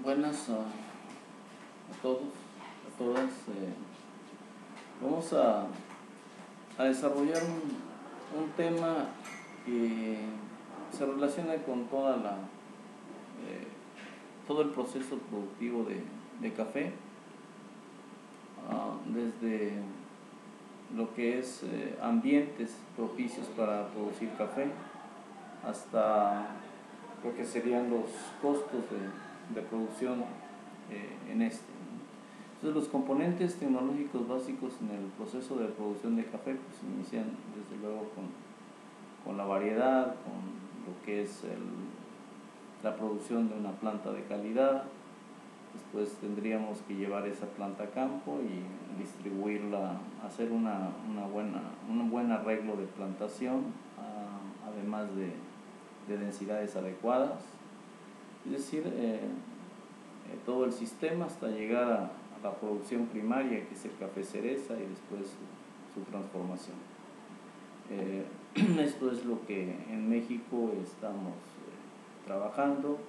Buenas a todos, a todas. Vamos a desarrollar un tema que se relaciona con todo el proceso productivo de café, desde lo que es ambientes propicios para producir café hasta lo que serían los costos de producción en este. Entonces, los componentes tecnológicos básicos en el proceso de producción de café pues inician desde luego con la variedad, con lo que es la producción de una planta de calidad. Después tendríamos que llevar esa planta a campo y distribuirla, hacer un buen arreglo de plantación, además de densidades adecuadas, es decir, todo el sistema hasta llegar a la producción primaria, que es el café cereza, y después su transformación. Esto es lo que en México estamos trabajando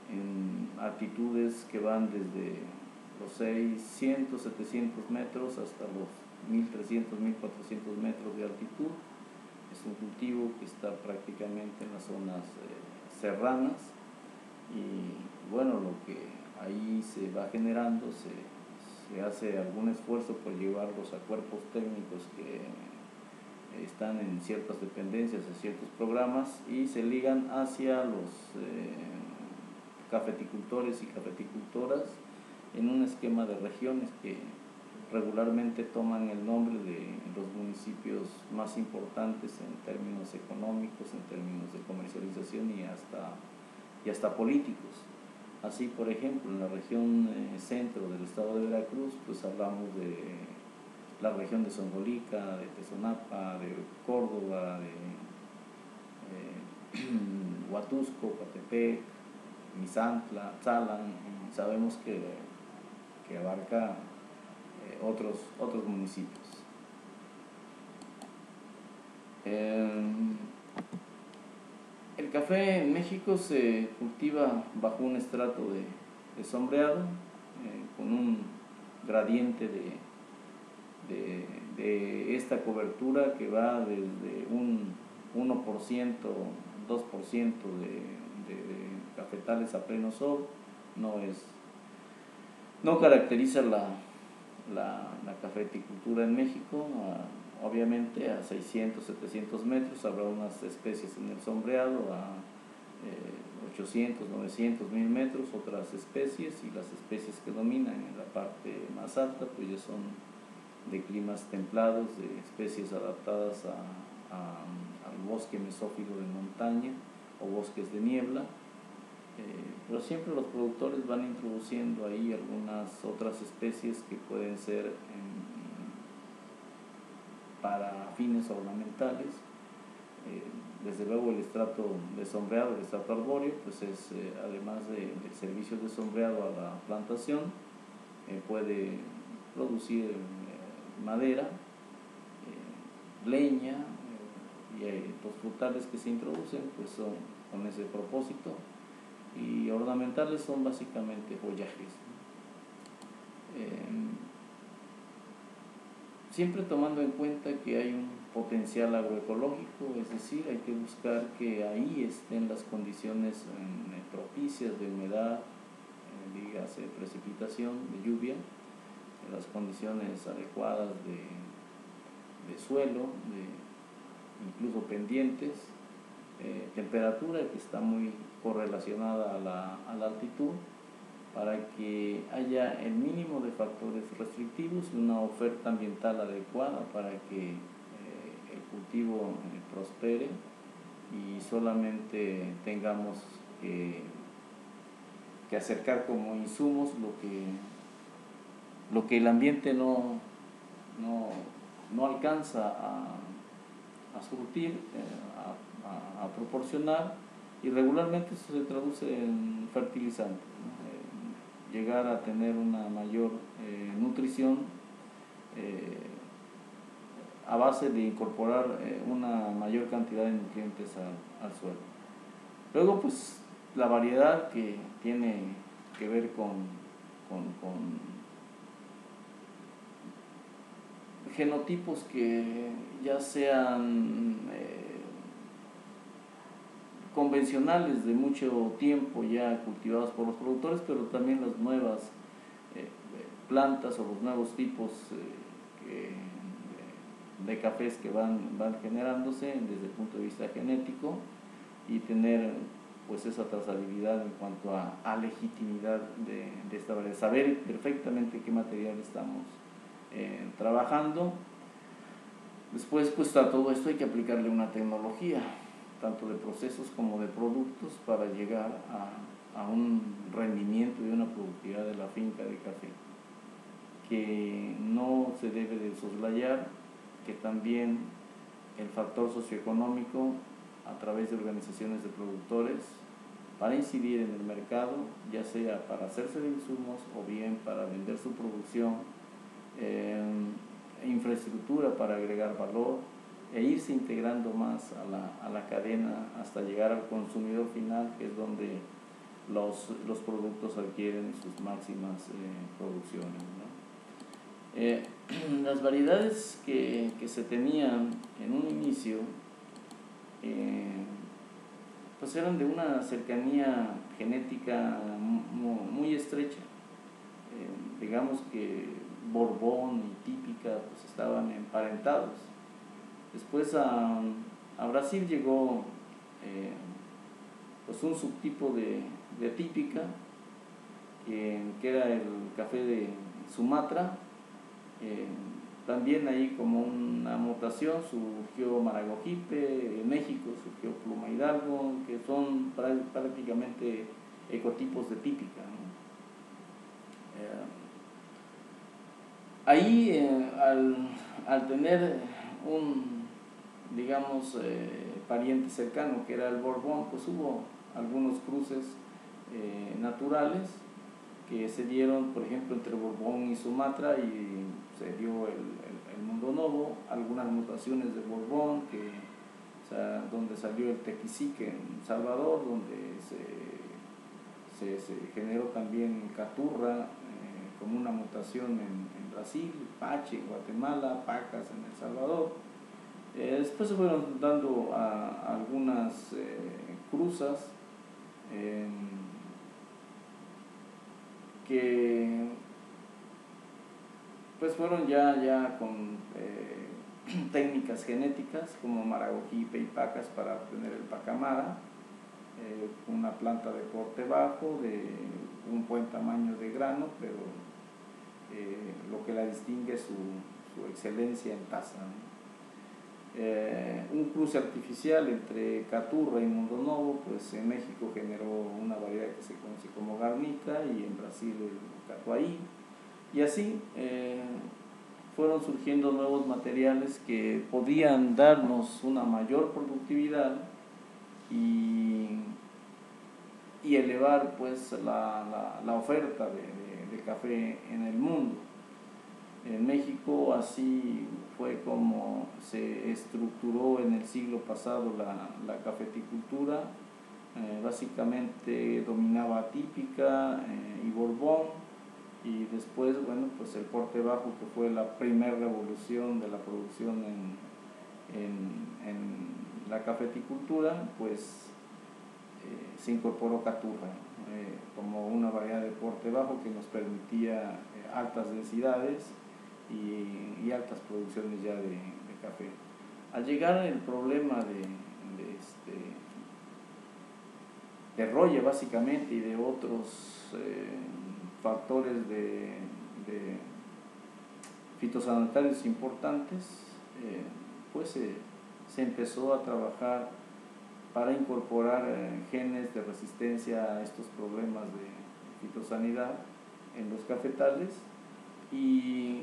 en altitudes que van desde los 600, 700 metros hasta los 1300, 1400 metros de altitud. Es un cultivo que está prácticamente en las zonas serranas, y bueno, lo que ahí se va generando, se hace algún esfuerzo por llevarlos a cuerpos técnicos que están en ciertas dependencias de ciertos programas y se ligan hacia los cafeticultores y cafeticultoras en un esquema de regiones que regularmente toman el nombre de los municipios más importantes en términos económicos, en términos de comercialización y hasta políticos. Así, por ejemplo, en la región centro del estado de Veracruz, pues hablamos de la región de Zongolica, de Tezonapa, de Córdoba, de Huatusco, Coatepec, Misantla, Tzalan, y sabemos que abarca otros municipios. El café en México se cultiva bajo un estrato de sombreado, con un gradiente de esta cobertura que va desde un 1%, 2% de cafetales a pleno sol. No caracteriza la cafeticultura en México. Obviamente a 600, 700 metros habrá unas especies en el sombreado, a 800, 900, 1000 metros otras especies, y las especies que dominan en la parte más alta pues ya son de climas templados, de especies adaptadas al bosque mesófilo de montaña o bosques de niebla. Pero siempre los productores van introduciendo ahí algunas otras especies que pueden ser para fines ornamentales. Desde luego el estrato de sombreado, el estrato arbóreo, pues es, además del servicio de sombreado a la plantación, puede producir madera, leña, y los frutales que se introducen pues son con ese propósito, y ornamentales son básicamente follajes. Siempre tomando en cuenta que hay un potencial agroecológico, es decir, hay que buscar que ahí estén las condiciones propicias de humedad, dígase precipitación, de lluvia, las condiciones adecuadas de suelo, incluso pendientes, temperatura que está muy correlacionada a la altitud, para que haya el mínimo de factores restrictivos y una oferta ambiental adecuada para que el cultivo prospere y solamente tengamos que acercar como insumos lo que el ambiente no alcanza a surtir, a proporcionar, y regularmente eso se traduce en fertilizantes, ¿no? Llegar a tener una mayor nutrición a base de incorporar una mayor cantidad de nutrientes al suelo. Luego, pues la variedad que tiene que ver con genotipos que ya sean convencionales de mucho tiempo ya cultivados por los productores, pero también las nuevas plantas o los nuevos tipos de cafés que van generándose desde el punto de vista genético, y tener pues esa trazabilidad en cuanto a legitimidad de esta variedad, saber perfectamente qué material estamos trabajando. Después pues a todo esto hay que aplicarle una tecnología, tanto de procesos como de productos, para llegar a un rendimiento y una productividad de la finca de café, que no se debe de soslayar, que también el factor socioeconómico a través de organizaciones de productores para incidir en el mercado, ya sea para hacerse de insumos o bien para vender su producción, infraestructura para agregar valor e irse integrando más a la cadena hasta llegar al consumidor final, que es donde los productos adquieren sus máximas producciones, ¿no? Las variedades que se tenían en un inicio pues eran de una cercanía genética muy estrecha. Digamos que Borbón y Típica pues estaban emparentados. Después a Brasil llegó pues un subtipo de Típica, que era el café de Sumatra. También ahí, como una mutación, surgió Maragogipe. En México surgió Pluma Hidalgo, que son prácticamente ecotipos de Típica, ¿no? Ahí al tener un, digamos, pariente cercano que era el Borbón, pues hubo algunos cruces naturales que se dieron, por ejemplo, entre Borbón y Sumatra, y se dio el Mundo Novo, algunas mutaciones de Borbón, donde salió el Tequisique en Salvador, donde se generó también Caturra como una mutación en Brasil, Pache en Guatemala, Pacas en El Salvador. Después se fueron dando algunas cruzas que pues fueron ya con técnicas genéticas como Maragogipe y Pacas para obtener el Pacamara, una planta de porte bajo, de un buen tamaño de grano, pero lo que la distingue es su excelencia en taza, ¿no? Un cruce artificial entre Caturra y Mundo Novo, pues en México generó una variedad que se conoce como Garnica, y en Brasil el Catuaí, y así fueron surgiendo nuevos materiales que podían darnos una mayor productividad y elevar pues la oferta de café en el mundo. En México así fue como se estructuró en el siglo pasado la cafeticultura. Básicamente dominaba Típica y Borbón, y después, bueno, pues el porte bajo, que fue la primera revolución de la producción en la cafeticultura, pues se incorporó Caturra como una variedad de porte bajo que nos permitía altas densidades y altas producciones ya de café. Al llegar el problema de roya básicamente y de otros factores de fitosanitarios importantes, pues se empezó a trabajar para incorporar genes de resistencia a estos problemas de fitosanidad en los cafetales, y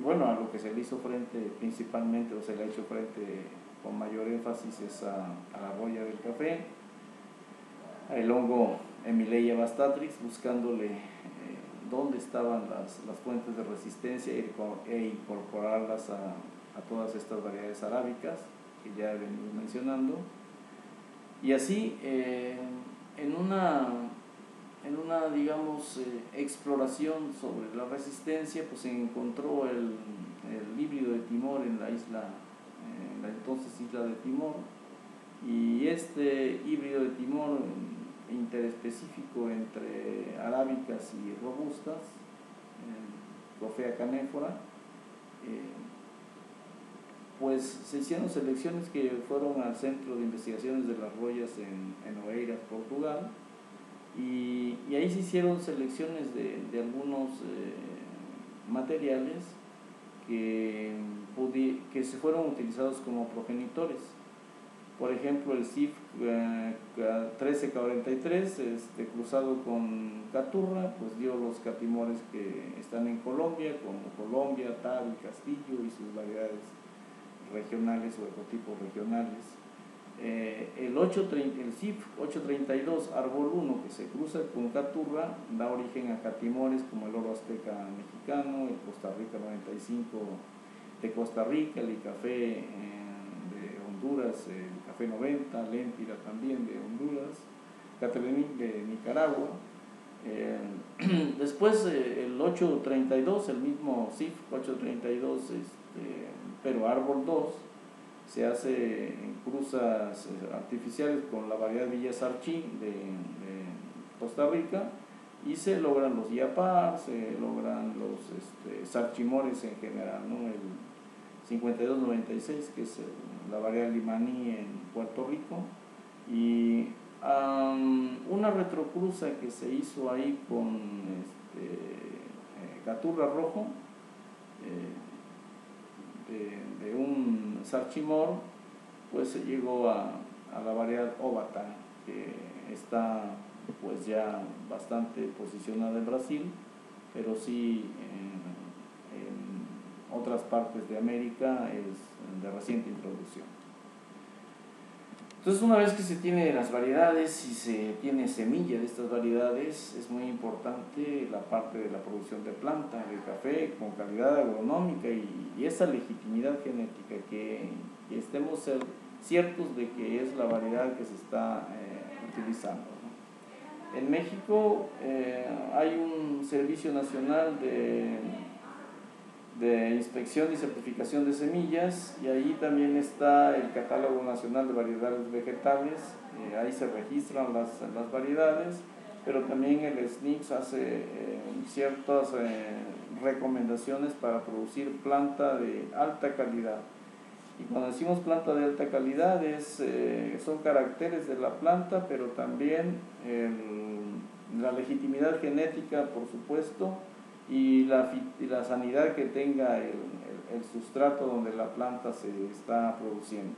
bueno, a lo que se le hizo frente principalmente, o se le ha hecho frente con mayor énfasis, es a la roya del café, el hongo Emileia bastatrix, buscándole dónde estaban las fuentes de resistencia e incorporarlas a todas estas variedades arábicas que ya venimos mencionando. Y así, en digamos, exploración sobre la resistencia, pues se encontró el híbrido de Timor en la entonces isla de Timor, y este híbrido de Timor interespecífico entre arábicas y robustas, Coffea canéfora, pues se hicieron selecciones que fueron al Centro de Investigaciones de las Rollas en Oeiras, Portugal, y ahí se hicieron selecciones de algunos materiales que se fueron utilizados como progenitores. Por ejemplo, el CIF 1343 cruzado con caturra, pues dio los catimores que están en Colombia, como Colombia, Tabi, Castillo y sus variedades regionales o ecotipos regionales. El CIF 832 árbol 1, que se cruza con caturra, da origen a catimores como el oro azteca mexicano, el Costa Rica 95 de Costa Rica, el café de Honduras, el café 90, Lempira también de Honduras, Catlenín de Nicaragua. Después el 832, el mismo CIF 832, pero árbol 2, se hace en cruzas artificiales con la variedad Villa Sarchí de Costa Rica, y se logran los yapar, se logran los sarchimores en general, ¿no? El 5296, que es la variedad limaní en Puerto Rico, y una retrocruza que se hizo ahí con caturra rojo, de un sarchimor, pues se llegó a la variedad óvata, que está pues ya bastante posicionada en Brasil, pero sí en otras partes de América es de reciente introducción. Entonces, una vez que se tiene las variedades y se tiene semilla de estas variedades, es muy importante la parte de la producción de planta de café con calidad agronómica y esa legitimidad genética, que estemos ciertos de que es la variedad que se está utilizando, ¿no? En México hay un Servicio Nacional de Inspección y Certificación de Semillas, y ahí también está el Catálogo Nacional de Variedades Vegetales. Ahí se registran las variedades, pero también el SNICS hace ciertas recomendaciones para producir planta de alta calidad. Y cuando decimos planta de alta calidad son caracteres de la planta, pero también la legitimidad genética, por supuesto, y la sanidad que tenga el sustrato donde la planta se está produciendo,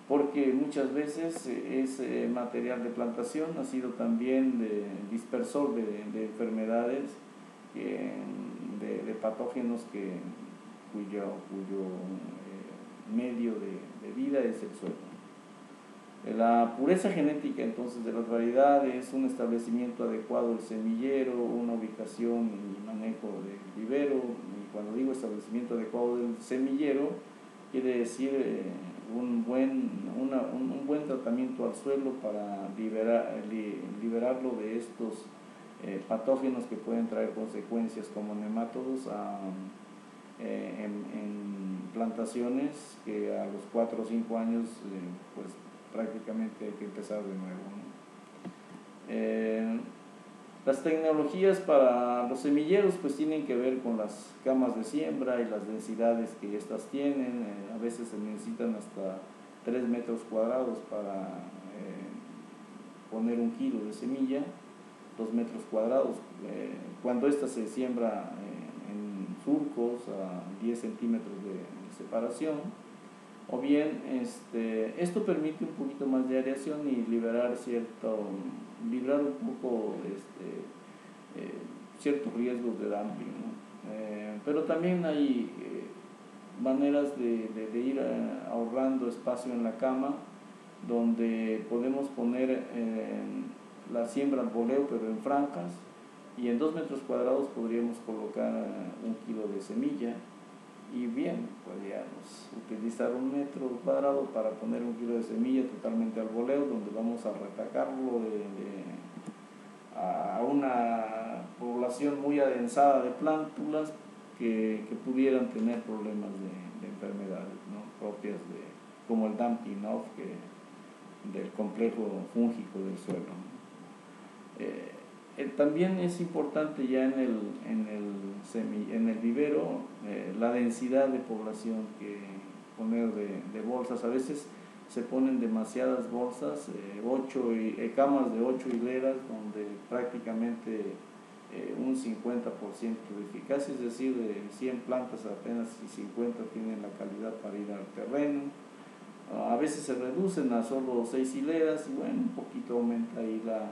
porque muchas veces ese material de plantación ha sido también dispersor de enfermedades, de patógenos cuyo medio de vida es el suelo. La pureza genética entonces de las variedades, un establecimiento adecuado del semillero, una ubicación y manejo del vivero. Y cuando digo establecimiento adecuado del semillero, quiere decir un buen tratamiento al suelo para liberarlo de estos patógenos que pueden traer consecuencias como nemátodos en plantaciones, que a los 4 o 5 años pues prácticamente hay que empezar de nuevo, ¿no? Las tecnologías para los semilleros pues tienen que ver con las camas de siembra y las densidades que estas tienen. A veces se necesitan hasta 3 metros cuadrados para poner 1 kilo de semilla, 2 metros cuadrados. Cuando esta se siembra en surcos a 10 centímetros de separación, o bien esto permite un poquito más de aireación y librar un poco ciertos riesgos de dumping, ¿no? Pero también hay maneras de ir ahorrando espacio en la cama, donde podemos poner la siembra al voleo, pero en franjas, y en 2 metros cuadrados podríamos colocar 1 kilo de semilla. Y bien, podríamos utilizar 1 metro cuadrado para poner 1 kilo de semilla totalmente al voleo, donde vamos a retacarlo a una población muy adensada de plántulas que pudieran tener problemas de enfermedades, ¿no? Propias como el dumping off del complejo fúngico del suelo. También es importante ya en el vivero la densidad de población que poner de bolsas. A veces se ponen demasiadas bolsas, camas de 8 hileras donde prácticamente un 50% de eficacia, es decir, de 100 plantas apenas 50 tienen la calidad para ir al terreno. A veces se reducen a solo 6 hileras y bueno, un poquito aumenta ahí la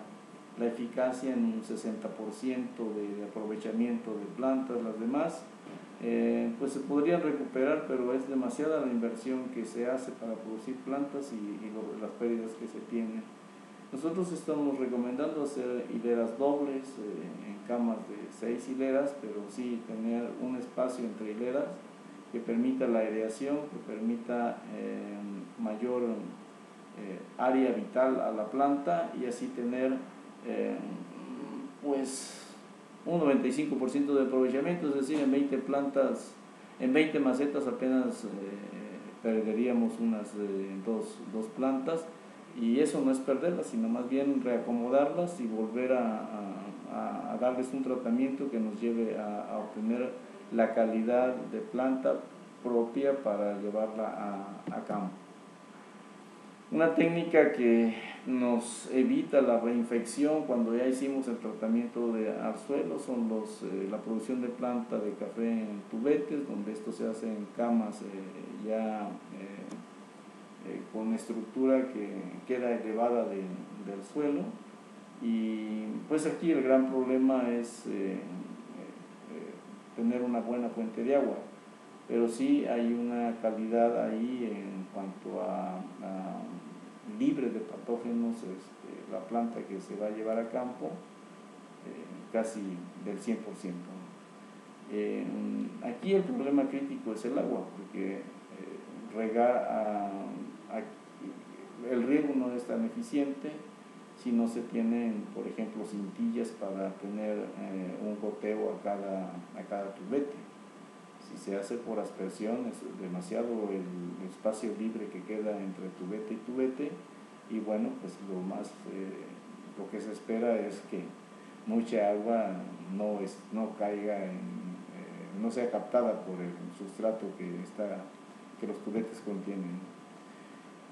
eficacia en un 60% de aprovechamiento de plantas. Las demás pues se podrían recuperar, pero es demasiada la inversión que se hace para producir plantas y las pérdidas que se tienen. Nosotros estamos recomendando hacer hileras dobles en camas de 6 hileras, pero sí tener un espacio entre hileras que permita la aireación, que permita mayor área vital a la planta y así tener pues un 95% de aprovechamiento, es decir, en 20 plantas, en 20 macetas apenas perderíamos unas dos plantas, y eso no es perderlas, sino más bien reacomodarlas y volver a darles un tratamiento que nos lleve a obtener la calidad de planta propia para llevarla a campo. Una técnica que nos evita la reinfección cuando ya hicimos el tratamiento al suelo son la producción de planta de café en tubetes, donde esto se hace en camas con estructura que queda elevada del suelo. Y pues aquí el gran problema es tener una buena fuente de agua, pero sí hay una calidad ahí en cuanto a libre de patógenos, la planta que se va a llevar a campo, casi del 100%. Aquí el problema crítico es el agua, porque el riego no es tan eficiente si no se tienen, por ejemplo, cintillas para tener un goteo a cada tubete. Si se hace por aspersión es demasiado el espacio libre que queda entre tubete y tubete, y bueno, pues lo que se espera es que mucha agua no caiga no sea captada por el sustrato que los tubetes contienen.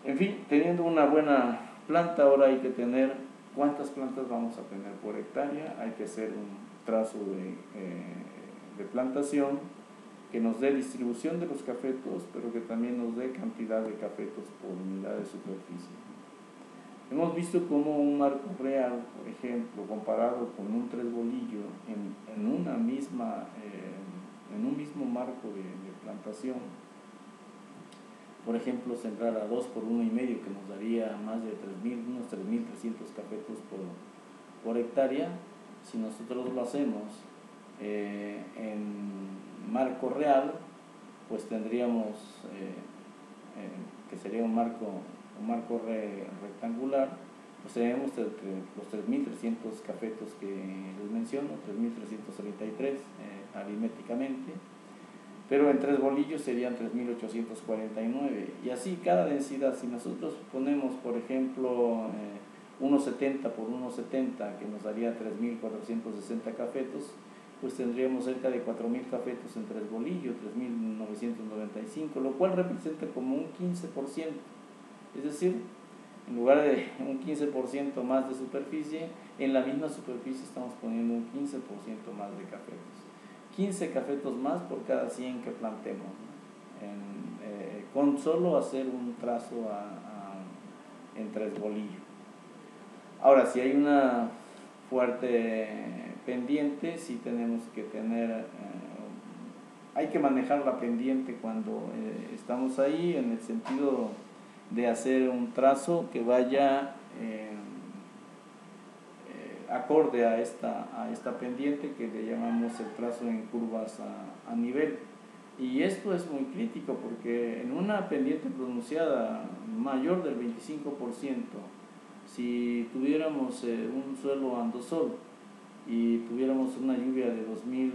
En fin, teniendo una buena planta, ahora hay que tener cuántas plantas vamos a tener por hectárea. Hay que hacer un trazo de plantación que nos dé distribución de los cafetos, pero que también nos dé cantidad de cafetos por unidad de superficie. Hemos visto cómo un marco real, por ejemplo, comparado con un tres bolillo en un mismo marco de plantación, por ejemplo, sembrar a 2 por 1,5, que nos daría más de unos 3.300 cafetos por hectárea. Si nosotros lo hacemos en marco real, pues tendríamos que sería un marco rectangular, pues tenemos los 3.300 cafetos que les menciono, 3.333 aritméticamente, pero en 3 bolillos serían 3.849, y así cada densidad. Si nosotros ponemos, por ejemplo, 1,70 por 1,70, que nos daría 3.460 cafetos, pues tendríamos cerca de 4.000 cafetos en 3 bolillos, 3.995, lo cual representa como un 15%, es decir, en lugar de un 15% más de superficie, en la misma superficie estamos poniendo un 15% más de cafetos. 15 cafetos más por cada 100 que plantemos, ¿no? Con solo hacer un trazo en 3 bolillos. Ahora, si hay una fuerte pendiente, sí tenemos que tener, hay que manejar la pendiente cuando estamos ahí, en el sentido de hacer un trazo que vaya acorde a esta pendiente, que le llamamos el trazo en curvas a nivel. Y esto es muy crítico, porque en una pendiente pronunciada mayor del 25%, Si tuviéramos un suelo andosol y tuviéramos una lluvia de 2000,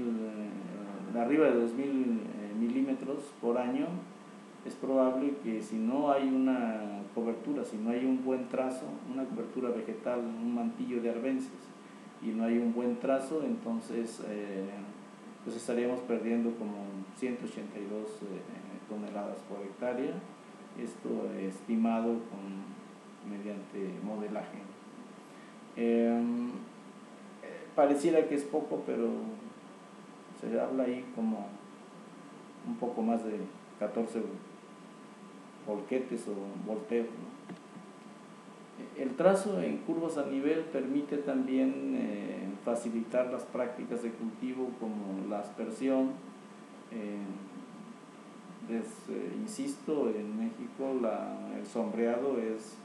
de arriba de 2000 milímetros por año, es probable que si no hay una cobertura, si no hay un buen trazo, una cobertura vegetal, un mantillo de arbences, y no hay un buen trazo, entonces pues estaríamos perdiendo como 182 toneladas por hectárea, esto estimado mediante modelaje. Pareciera que es poco, pero se habla ahí como un poco más de 14 volquetes o volteos, ¿no? El trazo en curvas a nivel permite también facilitar las prácticas de cultivo como la aspersión. Insisto, en México el sombreado es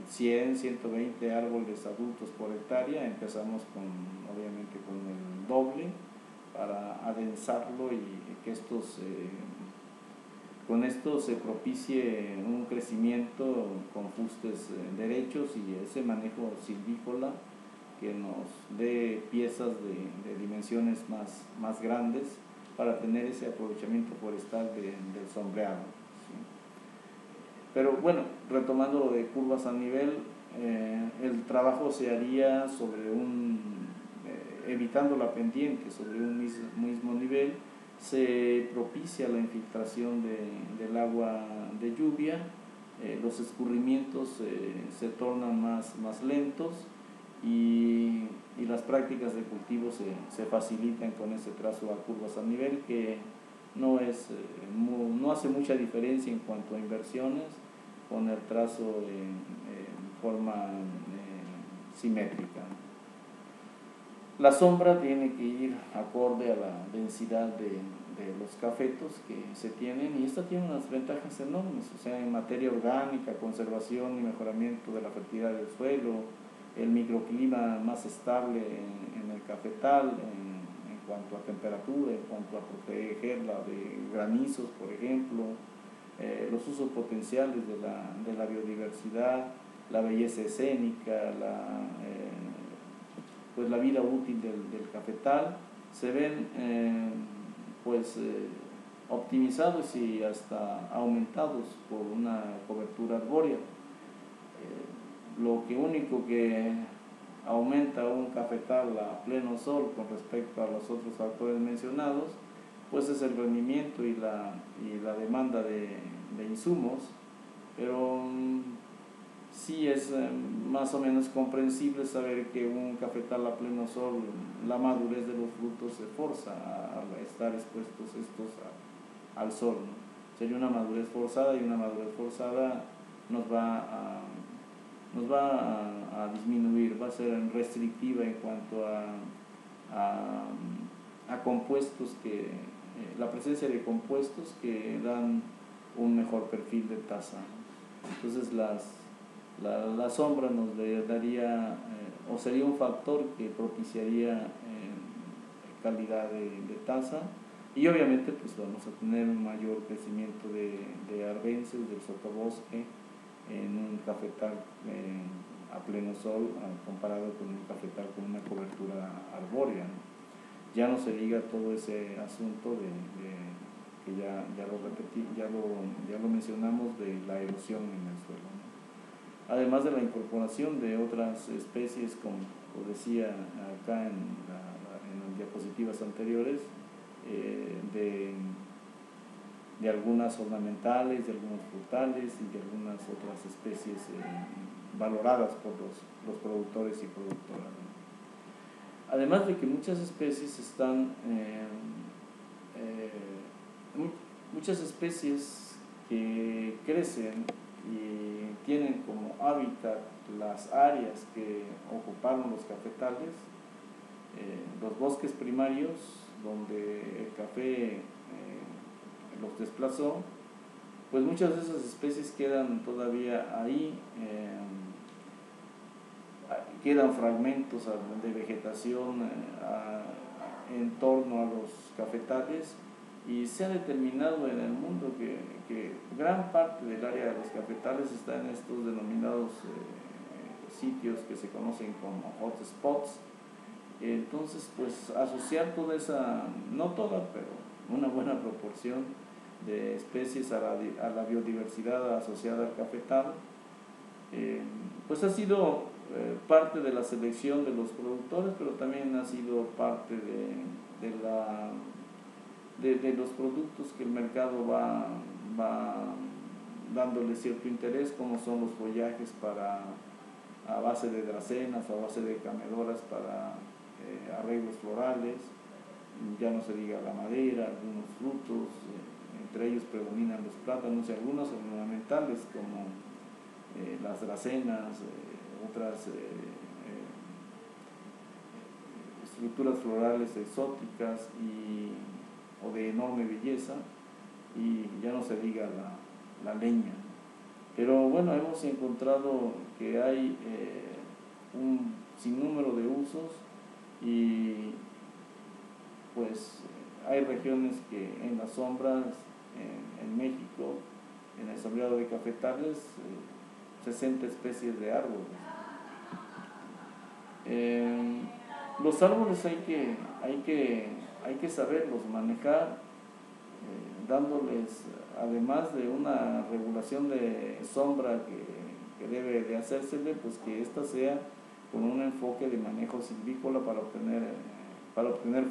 100, 120 árboles adultos por hectárea. Empezamos obviamente con el doble para adensarlo y que con esto se propicie un crecimiento con fustes derechos y ese manejo silvícola que nos dé piezas de dimensiones más grandes para tener ese aprovechamiento forestal del sombreado, ¿sí? Pero bueno, retomando lo de curvas a nivel, el trabajo se haría evitando la pendiente sobre un mismo nivel. Se propicia la infiltración del agua de lluvia, los escurrimientos se tornan más lentos y las prácticas de cultivo se facilitan con ese trazo a curvas a nivel que no hace mucha diferencia en cuanto a inversiones con el trazo en forma simétrica. La sombra tiene que ir acorde a la densidad de los cafetos que se tienen, y esta tiene unas ventajas enormes, o sea, en materia orgánica, conservación y mejoramiento de la fertilidad del suelo, el microclima más estable en el cafetal, en cuanto a temperatura, en cuanto a protegerla de granizos, por ejemplo, los usos potenciales de la biodiversidad, la belleza escénica, pues la vida útil del cafetal, se ven optimizados y hasta aumentados por una cobertura arbórea. Lo único que aumenta un cafetal a pleno sol con respecto a los otros factores mencionados, pues es el rendimiento y la demanda de insumos, pero sí es más o menos comprensible saber que un cafetal a pleno sol, la madurez de los frutos se forza a estar expuestos al sol, ¿no? Sería una madurez forzada, y una madurez forzada nos va a disminuir, va a ser restrictiva en cuanto a compuestos la presencia de compuestos que dan un mejor perfil de tasa. Entonces la sombra nos daría o sería un factor que propiciaría calidad de tasa, y obviamente pues vamos a tener un mayor crecimiento de arbences, del sotobosque en un cafetal a pleno sol comparado con un cafetal con una cobertura arbórea, ¿no? Ya no se diga todo ese asunto que ya lo repetí, ya lo mencionamos, de la erosión en el suelo, ¿no? Además de la incorporación de otras especies, como decía acá en las diapositivas anteriores, de algunas ornamentales, de algunos frutales y de algunas otras especies valoradas por los productores y productoras, ¿no? Además de que muchas especies muchas especies que crecen y tienen como hábitat las áreas que ocuparon los cafetales, los bosques primarios donde el café los desplazó, pues muchas de esas especies quedan todavía ahí, quedan fragmentos de vegetación en torno a los cafetales, y se ha determinado en el mundo que gran parte del área de los cafetales está en estos denominados sitios que se conocen como hotspots. Entonces, pues asociar toda esa, no toda, pero una buena proporción de especies a la biodiversidad asociada al cafetal, pues ha sido parte de la selección de los productores, pero también ha sido parte de los productos que el mercado va dándole cierto interés, como son los follajes a base de dracenas o a base de camedoras para arreglos florales, ya no se diga la madera, algunos frutos, entre ellos predominan los plátanos y algunos ornamentales como las dracenas, otras estructuras florales exóticas o de enorme belleza, y ya no se diga la leña. Pero bueno, hemos encontrado que hay un sinnúmero de usos, y pues hay regiones que en las sombras, en México, en el sombreado de cafetales, 60 especies de árboles. Los árboles hay que saberlos manejar, dándoles, además de una regulación de sombra que debe de hacérsele, pues que ésta sea con un enfoque de manejo silvícola para obtener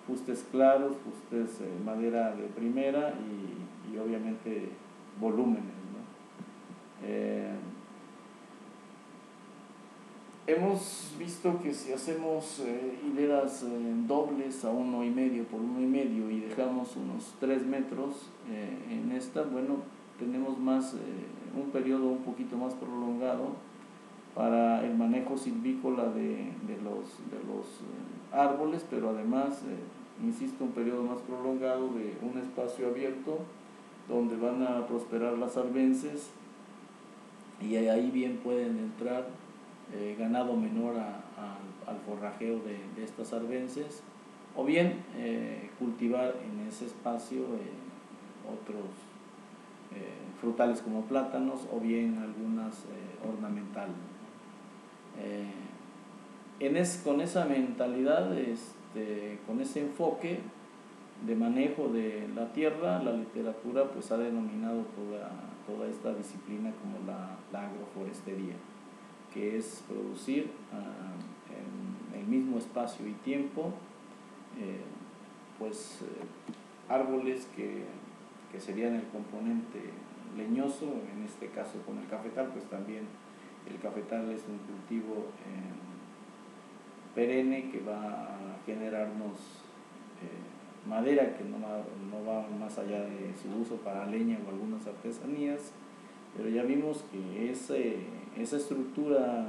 fustes claros, fustes madera de primera y obviamente volúmenes, ¿no? Hemos visto que si hacemos hileras dobles a 1,5 por 1,5 y dejamos unos 3 metros en esta, bueno, tenemos un periodo un poquito más prolongado para el manejo silvícola de los árboles, pero además, insisto, un periodo más prolongado de un espacio abierto donde van a prosperar las arbences, y ahí bien pueden entrar ganado menor al forrajeo de estas arbences, o bien cultivar en ese espacio otros frutales como plátanos, o bien algunas ornamentales. Con esa mentalidad, con ese enfoque de manejo de la tierra, la literatura pues ha denominado toda esta disciplina como la agroforestería, que es producir en el mismo espacio y tiempo árboles que serían el componente leñoso, en este caso con el cafetal, pues también el cafetal es un cultivo perenne que va a generarnos madera que no va más allá de su uso para leña o algunas artesanías, pero ya vimos que esa estructura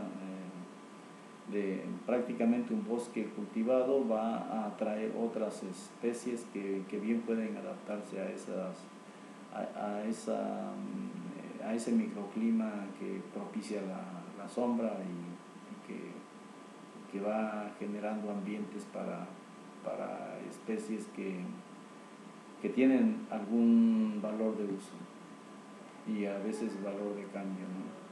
de prácticamente un bosque cultivado va a atraer otras especies que bien pueden adaptarse a ese microclima que propicia la sombra y que va generando ambientes para especies que tienen algún valor de uso y a veces valor de cambio, ¿no?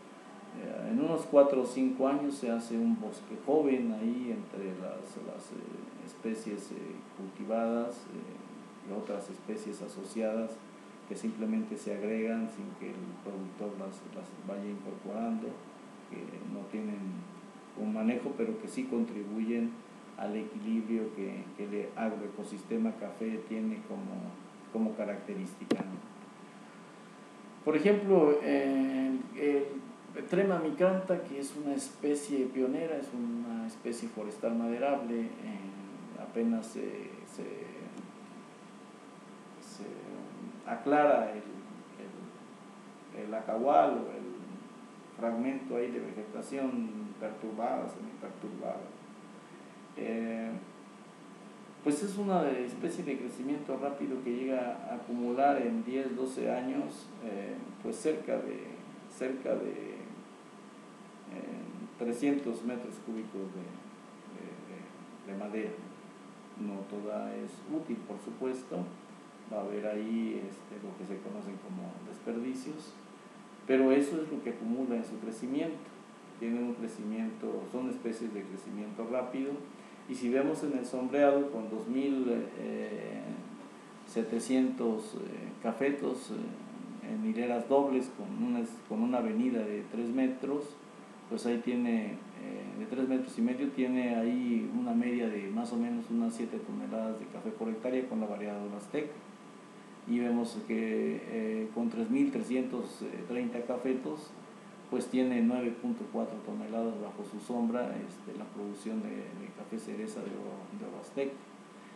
En unos 4 o 5 años se hace un bosque joven ahí entre las especies cultivadas y otras especies asociadas que simplemente se agregan sin que el productor las vaya incorporando, que no tienen un manejo, pero que sí contribuyen al equilibrio que el agroecosistema café tiene como característica, ¿no? Por ejemplo, el Trema micrantha, que es una especie pionera, es una especie forestal maderable, apenas se aclara el acahual o el fragmento ahí de vegetación perturbada, semiperturbada. Pues es una especie de crecimiento rápido que llega a acumular en 10, 12 años pues cerca de 300 metros cúbicos de madera. No toda es útil, por supuesto, va a haber ahí lo que se conocen como desperdicios, pero eso es lo que acumula en su crecimiento. tienen un crecimiento, son especies de crecimiento rápido. Y si vemos en el sombreado con 2.700 cafetos en hileras dobles con una avenida de 3 metros, pues ahí tiene, de 3 metros y medio, tiene ahí una media de más o menos unas 7 toneladas de café por hectárea con la variedad azteca. Y vemos que con 3.330 cafetos, pues tiene 9.4 toneladas bajo su sombra la producción de café cereza de oro azteca.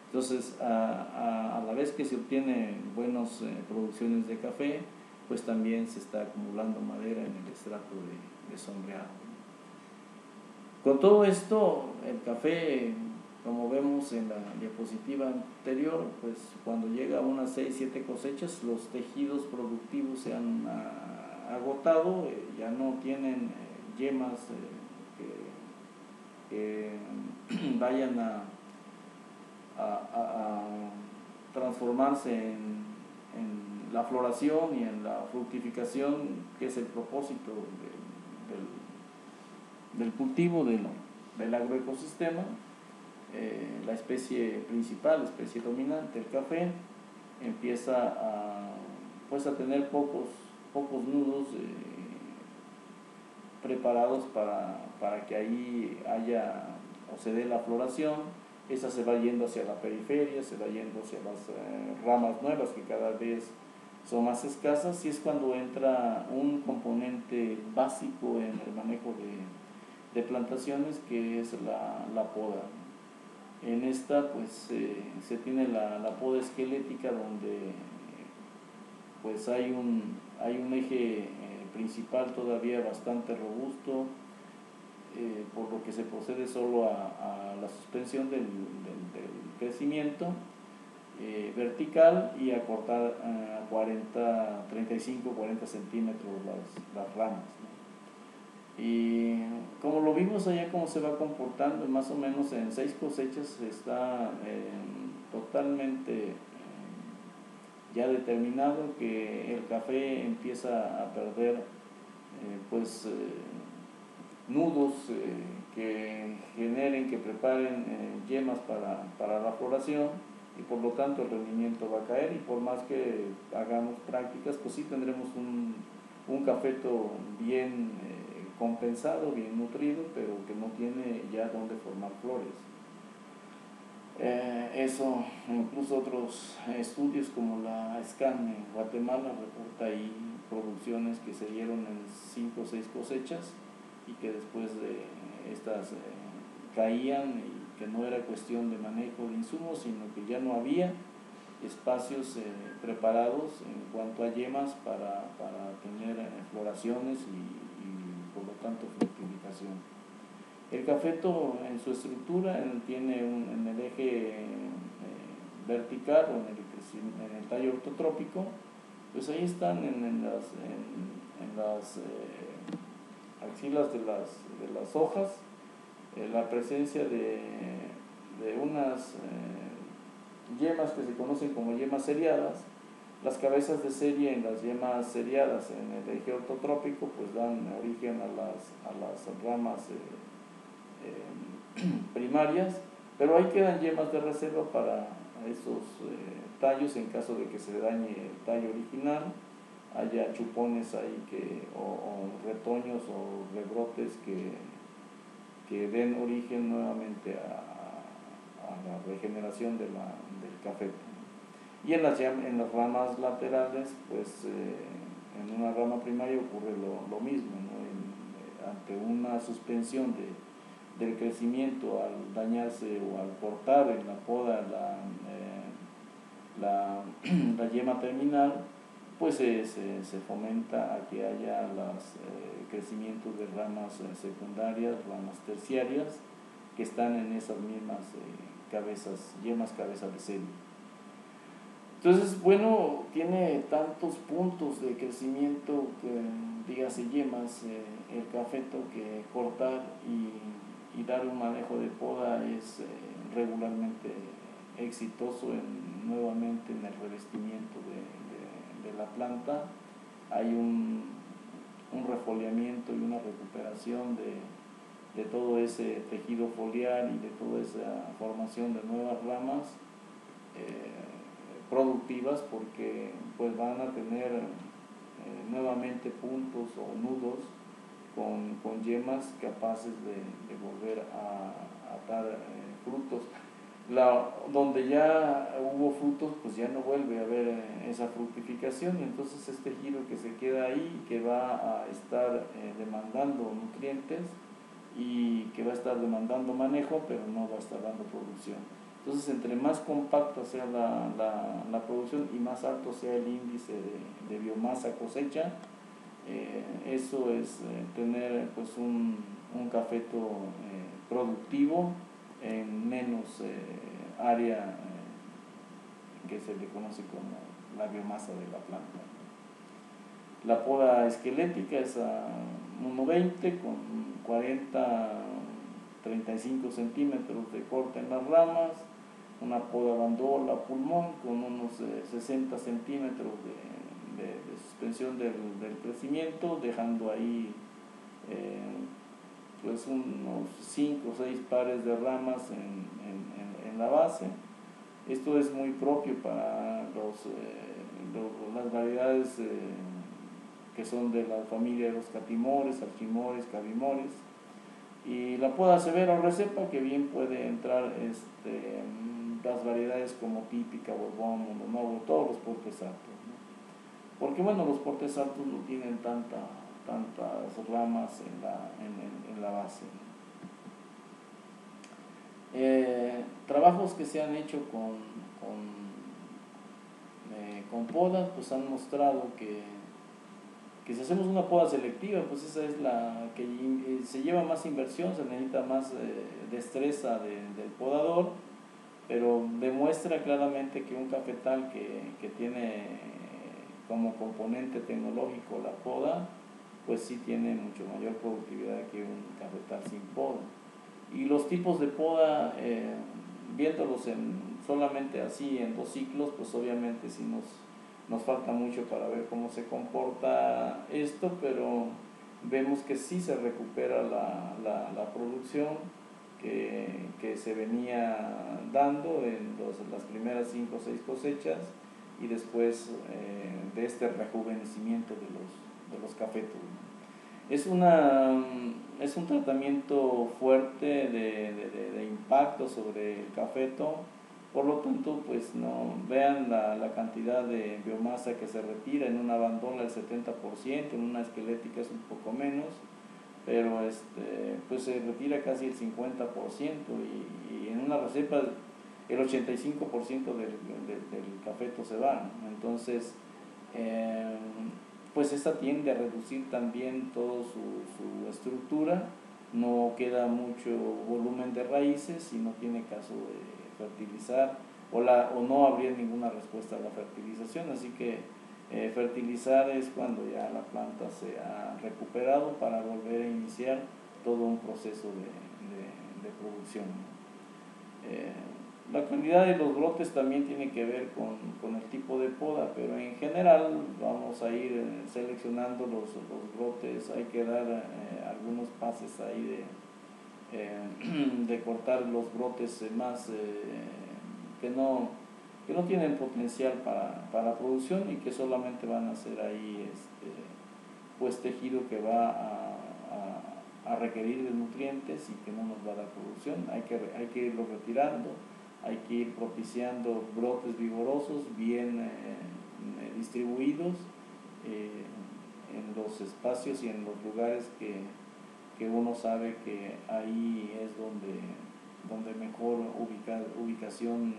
Entonces, a la vez que se obtienen buenas producciones de café, pues también se está acumulando madera en el estrato de sombreado. Con todo esto, el café, como vemos en la diapositiva anterior, pues cuando llega a unas 6-7 cosechas, los tejidos productivos se han agotado, ya no tienen yemas que vayan a transformarse en la floración y en la fructificación, que es el propósito del cultivo del agroecosistema. La especie principal, la especie dominante, el café, empieza a tener pocos nudos preparados para que ahí haya o se dé la floración. Esa se va yendo hacia la periferia, se va yendo hacia las ramas nuevas que cada vez son más escasas, y es cuando entra un componente básico en el manejo de plantaciones, que es la poda. En esta pues se tiene la poda esquelética, donde pues hay un eje principal todavía bastante robusto, por lo que se procede solo a la suspensión del crecimiento vertical, y a cortar a 35-40 centímetros las ramas, ¿no? Y como lo vimos allá, cómo se va comportando, más o menos en 6 cosechas está totalmente ya determinado que el café empieza a perder nudos que generen, que preparen yemas para la floración, y por lo tanto el rendimiento va a caer, y por más que hagamos prácticas, pues sí tendremos un cafeto bien compensado, bien nutrido, pero que no tiene ya donde formar flores. Eso, incluso otros estudios como la SCAN en Guatemala reporta ahí producciones que se dieron en 5 o 6 cosechas, y que después de estas caían, y que no era cuestión de manejo de insumos, sino que ya no había espacios preparados en cuanto a yemas para tener floraciones y por lo tanto fructificación. El cafeto en su estructura tiene en el eje vertical, o en el tallo ortotrópico, pues ahí están en las axilas de las hojas la presencia de unas yemas que se conocen como yemas seriadas. Las cabezas de serie en las yemas seriadas en el eje ortotrópico pues dan origen a las ramas primarias, pero ahí quedan yemas de reserva para esos tallos en caso de que se dañe el tallo original, haya chupones ahí o retoños o rebrotes que den origen nuevamente a la regeneración del café. Y en las ramas laterales, pues en una rama primaria ocurre lo mismo, ¿no? Ante una suspensión del crecimiento, al dañarse o al cortar en la poda la yema terminal, pues se fomenta a que haya los crecimientos de ramas secundarias, ramas terciarias, que están en esas mismas yemas cabezas de serie. Entonces, bueno, tiene tantos puntos de crecimiento, dígase yemas, el cafeto, que cortar y dar un manejo de poda es regularmente exitoso nuevamente en el revestimiento de la planta. Hay un refoliamiento y una recuperación recuperación de todo ese tejido foliar y de toda esa formación de nuevas ramas productivas, porque pues van a tener nuevamente puntos o nudos con yemas capaces de volver a dar frutos. Donde ya hubo frutos, pues ya no vuelve a haber esa fructificación, y entonces este giro que se queda ahí, que va a estar demandando nutrientes y que va a estar demandando manejo, pero no va a estar dando producción. Entonces, entre más compacta sea la producción y más alto sea el índice de biomasa cosecha, eso es tener pues un cafeto productivo en menos área que se le conoce como la biomasa de la planta. La poda esquelética es a 1,20 con 40-35 centímetros de corte en las ramas. Una poda bandola pulmón con unos 60 centímetros de suspensión del crecimiento, dejando ahí pues unos 5 o 6 pares de ramas en la base. Esto es muy propio para las variedades que son de la familia de los catimores, archimores, cabimores. Y la poda severa o recepa, que bien puede entrar las variedades como típica, borbón, mononovo, todos los portes altos, ¿no? Porque bueno, los portes altos no tienen tantas ramas en la base, ¿no? Trabajos que se han hecho con podas, pues han mostrado que si hacemos una poda selectiva, pues esa es la que se lleva más inversión, se necesita más destreza del podador, pero demuestra claramente que un cafetal que tiene como componente tecnológico la poda, pues sí tiene mucho mayor productividad que un cafetal sin poda. Y los tipos de poda, viéndolos solamente así en 2 ciclos, pues obviamente sí nos falta mucho para ver cómo se comporta esto, pero vemos que sí se recupera la producción que se venía dando en las primeras 5 o 6 cosechas, y después de este rejuvenecimiento de los cafetos. Es un tratamiento fuerte de impacto sobre el cafeto. Por lo tanto, pues no vean la cantidad de biomasa que se retira en una bandola, el 70%, en una esquelética es un poco menos, pero pues se retira casi el 50%, y en una recepa el 85% del cafeto se va, ¿no? Entonces, pues esta tiende a reducir también toda su estructura, no queda mucho volumen de raíces y no tiene caso de fertilizar, o no habría ninguna respuesta a la fertilización. Así que fertilizar es cuando ya la planta se ha recuperado para volver a iniciar todo un proceso de producción. La calidad de los brotes también tiene que ver con el tipo de poda, pero en general vamos a ir seleccionando los brotes. Hay que dar algunos pases ahí de cortar los brotes más que no tienen potencial para producción y que solamente van a ser ahí pues tejido que va a requerir de nutrientes y que no nos va a dar producción. Hay que irlo retirando, hay que ir propiciando brotes vigorosos, bien distribuidos en los espacios y en los lugares que uno sabe que ahí es donde mejor ubicación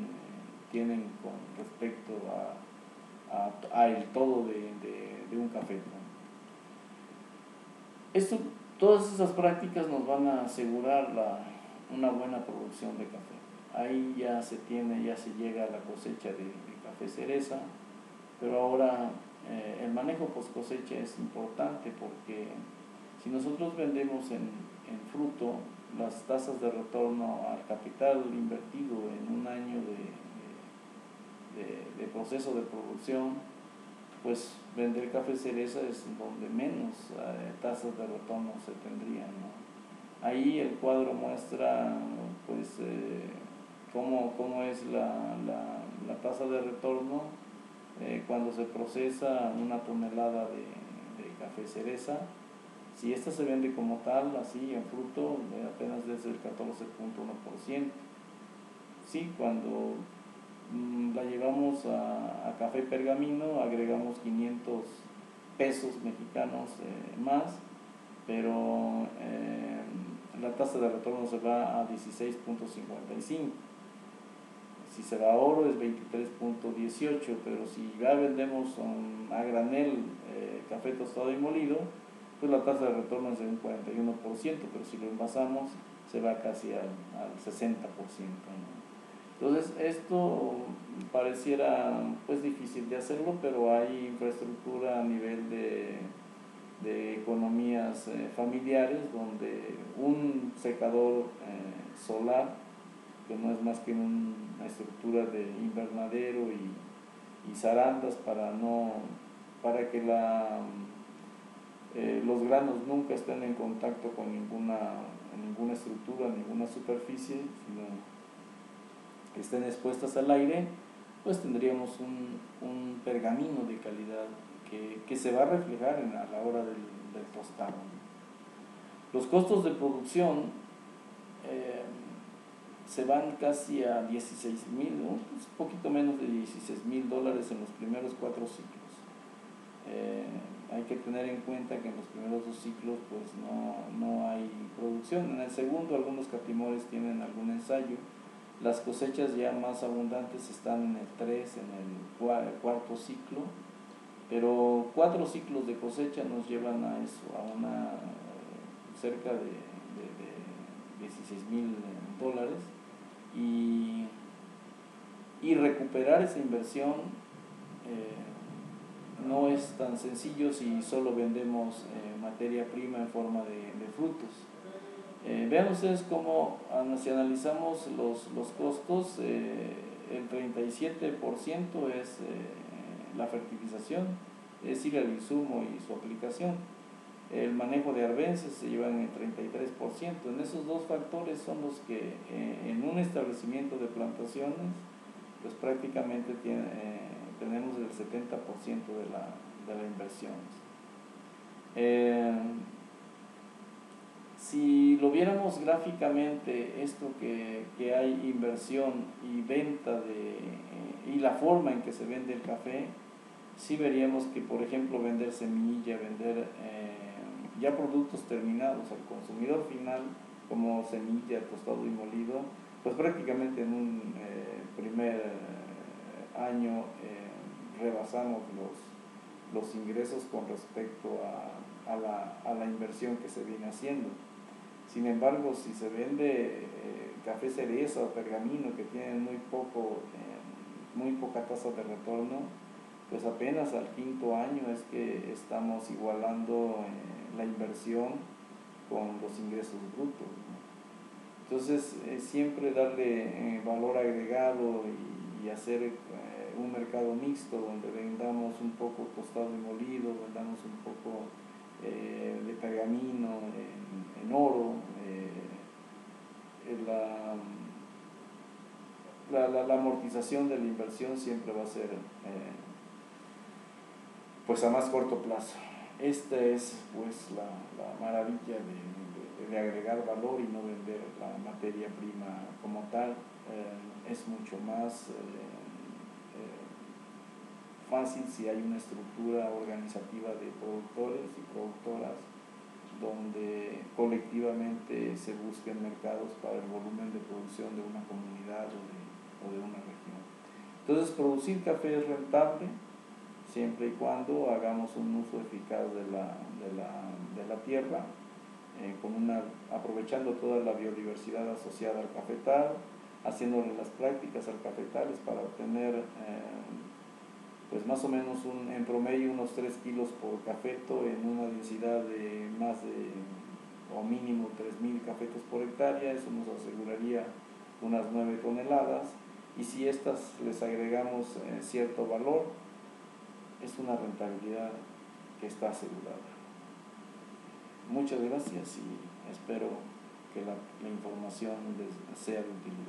tienen con respecto a el todo de un café, ¿no? Todas esas prácticas nos van a asegurar una buena producción de café. Ahí ya se llega a la cosecha de café cereza, pero ahora el manejo post cosecha es importante, porque si nosotros vendemos en fruto, las tasas de retorno al capital invertido en un año de proceso de producción, pues vender café cereza es donde menos tasas de retorno se tendrían, ¿no? Ahí el cuadro muestra pues cómo es la tasa de retorno cuando se procesa una tonelada de café cereza. Si esta se vende como tal, así en fruto, apenas es el 14.1%. Sí, cuando la llevamos a café pergamino, agregamos 500 pesos mexicanos más, pero la tasa de retorno se va a 16.55. Si se va a oro es 23.18, pero si ya vendemos a granel café tostado y molido, pues la tasa de retorno es de un 41%, pero si lo envasamos se va casi al 60%, ¿no? Entonces esto pareciera pues difícil de hacerlo, pero hay infraestructura a nivel de economías familiares, donde un secador solar, que no es más que una estructura de invernadero y zarandas para que los granos nunca estén en contacto con ninguna estructura, ninguna superficie, sino que estén expuestas al aire, pues tendríamos un pergamino de calidad que se va a reflejar a la hora del tostado. Los costos de producción se van casi a 16,000, ¿no? Pues un poquito menos de $16,000 en los primeros 4 ciclos. Hay que tener en cuenta que en los primeros 2 ciclos pues no hay producción. En el segundo algunos catimores tienen algún ensayo. Las cosechas ya más abundantes están en el 3, en el cuarto ciclo, pero 4 ciclos de cosecha nos llevan a eso, a cerca de $16,000, y recuperar esa inversión no es tan sencillo si solo vendemos materia prima en forma de frutos. Vean ustedes cómo, si analizamos los costos, el 37% es la fertilización, es decir, el insumo y su aplicación. El manejo de arbences se lleva en el 33%. En esos dos factores son los que en un establecimiento de plantaciones pues prácticamente tenemos el 70% de la inversión. Si lo viéramos gráficamente, esto que hay inversión y venta y la forma en que se vende el café, sí veríamos que, por ejemplo, vender semilla, vender ya productos terminados al consumidor final, como semilla, tostado y molido, pues prácticamente en un primer año rebasamos los ingresos con respecto a la inversión que se viene haciendo. Sin embargo, si se vende café cereza o pergamino, que tienen muy poca tasa de retorno, pues apenas al 5.º año es que estamos igualando la inversión con los ingresos brutos, ¿no? Entonces, siempre darle valor agregado y hacer un mercado mixto donde vendamos un poco tostado y molido, vendamos un poco de pergamino en oro, la amortización de la inversión siempre va a ser pues a más corto plazo. Esta es pues la maravilla de agregar valor y no vender la materia prima como tal. Es mucho más fácil si hay una estructura organizativa de productores y productoras donde colectivamente se busquen mercados para el volumen de producción de una comunidad o de una región. Entonces, producir café es rentable siempre y cuando hagamos un uso eficaz de la tierra, aprovechando toda la biodiversidad asociada al cafetal, haciéndole las prácticas al cafetal para obtener pues más o menos en promedio unos 3 kilos por cafeto en una densidad de más de o mínimo 3,000 cafetos por hectárea. Eso nos aseguraría unas 9 toneladas, y si estas les agregamos cierto valor, es una rentabilidad que está asegurada. Muchas gracias y espero que la información les sea de utilidad.